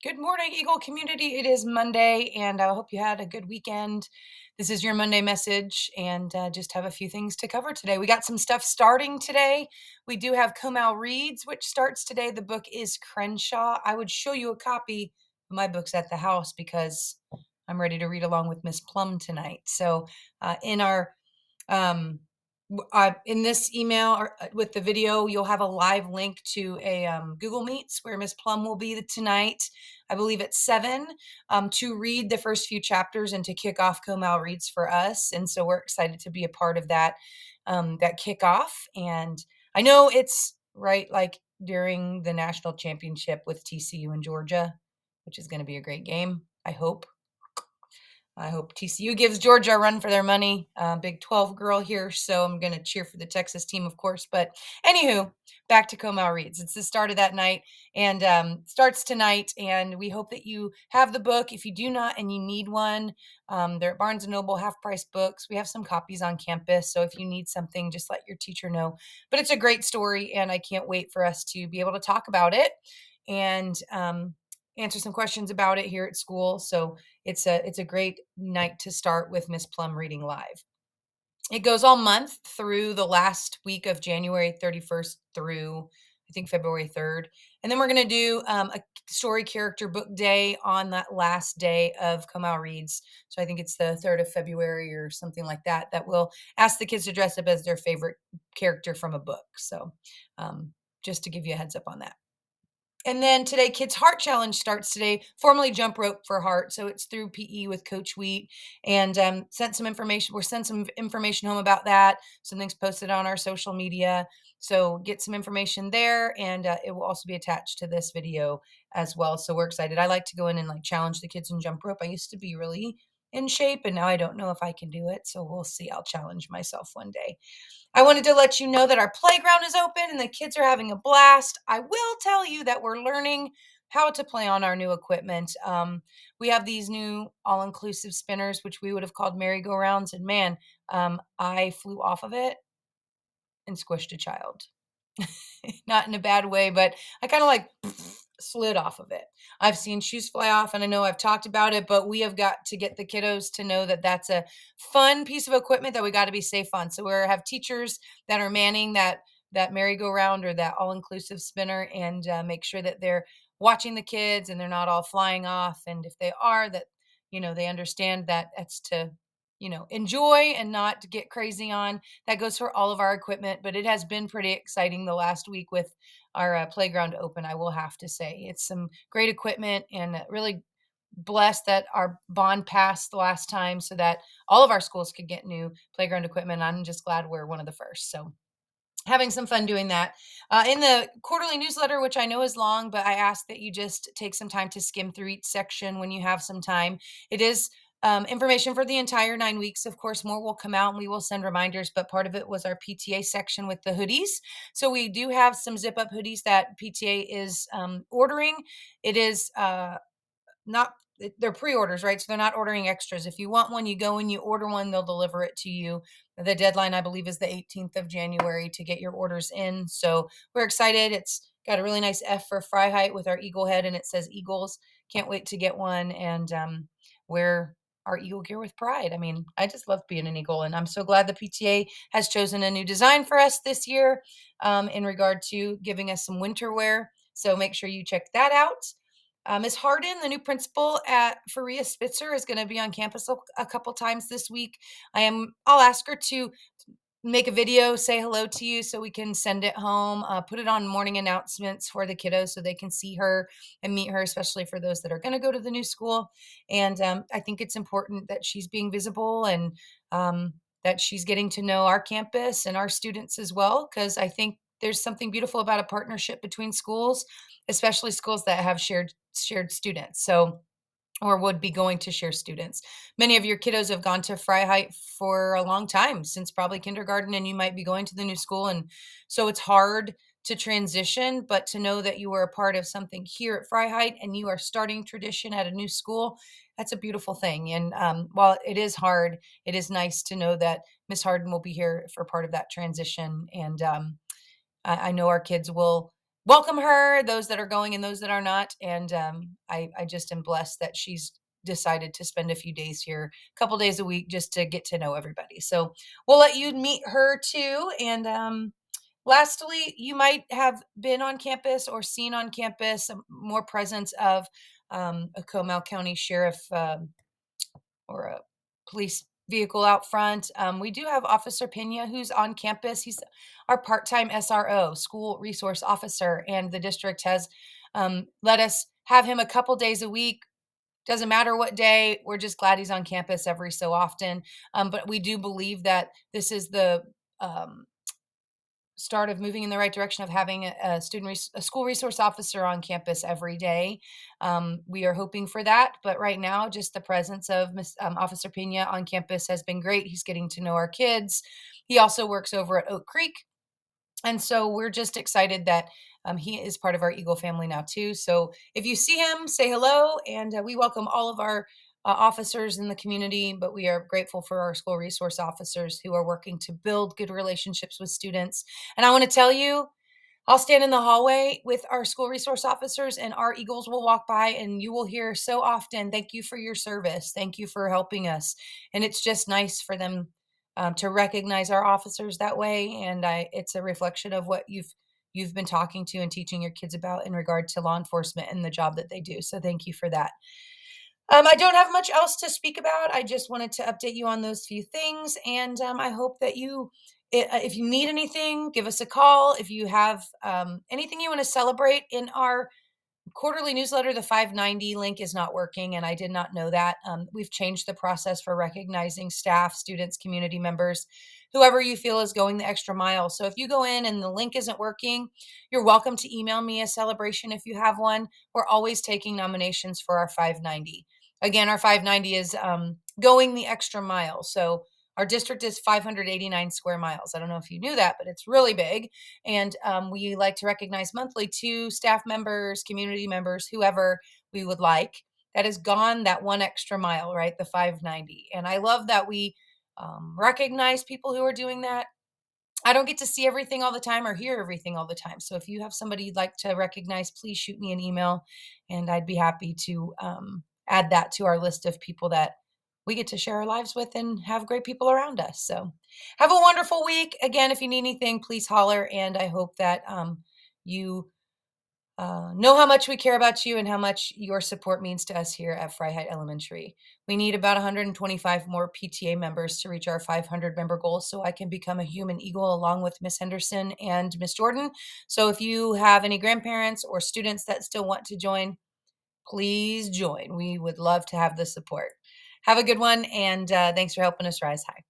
Good morning, Eagle community. It is Monday, and I hope you had a good weekend. This is your Monday message, and just have a few things to cover today. We got some stuff starting today. We do have Comal Reads, which starts today. The book is Crenshaw. I would show you a copy of my books at the house because I'm ready to read along with Miss Plum tonight. So, in our um, in this email or with the video, you'll have a live link to a Google Meets where Miss Plum will be tonight. I believe at 7 to read the first few chapters and to kick off Comal Reads for us. And so we're excited to be a part of that kickoff. And I know it's right like during the national championship with TCU and Georgia, which is going to be a great game. I hope TCU gives Georgia a run for their money. Big 12 girl here, so I'm going to cheer for the Texas team, of course. But anywho, back to Comal Reads. It's the start of that night and starts tonight. And we hope that you have the book. If you do not and you need one, they're at Barnes & Noble, half-price books. We have some copies on campus, so if you need something, just let your teacher know. But it's a great story, and I can't wait for us to be able to talk about it and answer some questions about it here at school. So it's a great night to start with Miss Plum reading live. It goes all month through the last week of January 31st through I think February 3rd. And then we're going to do a story character book day on that last day of Comal Reads. So I think it's the 3rd of February or something like that, that we'll ask the kids to dress up as their favorite character from a book. So just to give you a heads up on that. And then today, Kids Heart Challenge starts today, formerly Jump Rope for Heart. So it's through PE with Coach Wheat, and sent some information. We're sent some information home about that. Something's posted on our social media. So get some information there, and it will also be attached to this video as well. So we're excited. I like to go in and like challenge the kids in jump rope. I used to be really in shape, and now I don't know if I can do it. So we'll see. I'll challenge myself one day. I wanted to let you know that our playground is open and the kids are having a blast. I will tell you that we're learning how to play on our new equipment. We have these new all inclusive spinners, which we would have called merry-go-rounds. And man, I flew off of it and squished a child. Not in a bad way, but I kind of like slid off of it. I've seen shoes fly off, and I know I've talked about it, but we have got to get the kiddos to know that that's a fun piece of equipment that we got to be safe on. So we have teachers that are manning that merry-go-round or that all-inclusive spinner, and make sure that they're watching the kids and they're not all flying off. And if they are, that they understand that that's to enjoy and not to get crazy on. That goes for all of our equipment, but it has been pretty exciting the last week with our playground open. I will have to say it's some great equipment, and really blessed that our bond passed the last time so that all of our schools could get new playground equipment. I'm just glad we're one of the first. So having some fun doing that. In the quarterly newsletter, which I know is long, but I ask that you just take some time to skim through each section when you have some time. It is information for the entire 9 weeks. Of course, more will come out and we will send reminders, but part of it was our PTA section with the hoodies. So we do have some zip up hoodies that PTA is ordering. It is not they're pre-orders, right? So they're not ordering extras. If you want one, you go and you order one, they'll deliver it to you. The deadline, I believe, is the 18th of January to get your orders in. So we're excited. It's got a really nice F for Freiheit with our eagle head, and it says Eagles. Can't wait to get one and wear our eagle gear with pride. I mean, I just love being an eagle, and I'm so glad the PTA has chosen a new design for us this year in regard to giving us some winter wear. So make sure you check that out. Ms. Harden, the new principal at Faria Spitzer, is going to be on campus a couple times this week. I'll ask her to make a video, say hello to you so we can send it home, put it on morning announcements for the kiddos so they can see her and meet her, especially for those that are going to go to the new school. And I think it's important that she's being visible and that she's getting to know our campus and our students as well, because I think there's something beautiful about a partnership between schools, especially schools that have shared students. So or would be going to share students. Many of your kiddos have gone to Freiheit for a long time, since probably kindergarten, and you might be going to the new school. And so it's hard to transition, but to know that you are a part of something here at Freiheit and you are starting tradition at a new school, that's a beautiful thing. And while it is hard, it is nice to know that Miss Harden will be here for part of that transition. And I know our kids will welcome her, those that are going and those that are not. And I just am blessed that she's decided to spend a few days here, a couple days a week, just to get to know everybody. So we'll let you meet her too. And lastly, you might have been on campus or seen on campus more presence of a Comal County Sheriff or a police vehicle out front. We do have Officer Pena who's on campus. He's our part-time SRO, school resource officer, and the district has let us have him a couple days a week. Doesn't matter what day. We're just glad he's on campus every so often. But we do believe that this is the um, start of moving in the right direction of having a school resource officer on campus every day. We are hoping for that, but right now, just the presence of Officer Pena on campus has been great. He's getting to know our kids. He also works over at Oak Creek, and so we're just excited that he is part of our Eagle family now too. So if you see him, say hello, and we welcome all of our officers in the community. But we are grateful for our school resource officers who are working to build good relationships with students. And I want to tell you, I'll stand in the hallway with our school resource officers, and our Eagles will walk by, and you will hear so often, "Thank you for your service. Thank you for helping us." And it's just nice for them to recognize our officers that way. And it's a reflection of what you've been talking to and teaching your kids about in regard to law enforcement and the job that they do. So thank you for that. I don't have much else to speak about. I just wanted to update you on those few things, and I hope that if you need anything, give us a call. If you have anything you want to celebrate in our quarterly newsletter, the 590 link is not working, and I did not know that. We've changed the process for recognizing staff, students, community members, whoever you feel is going the extra mile. So if you go in and the link isn't working, you're welcome to email me a celebration if you have one. We're always taking nominations for our 590. Again, our 590 is going the extra mile. So our district is 589 square miles. I don't know if you knew that, but it's really big. And we like to recognize monthly two staff members, community members, whoever we would like that has gone that one extra mile, right? The 590. And I love that we recognize people who are doing that. I don't get to see everything all the time or hear everything all the time. So if you have somebody you'd like to recognize, please shoot me an email, and I'd be happy to add that to our list of people that we get to share our lives with and have great people around us. So have a wonderful week. Again, if you need anything, please holler. And I hope that you know how much we care about you and how much your support means to us here at Freiheit Elementary. We need about 125 more PTA members to reach our 500 member goal so I can become a human eagle along with Miss Henderson and Miss Jordan. So if you have any grandparents or students that still want to join, please join. We would love to have the support. Have a good one, and thanks for helping us rise high.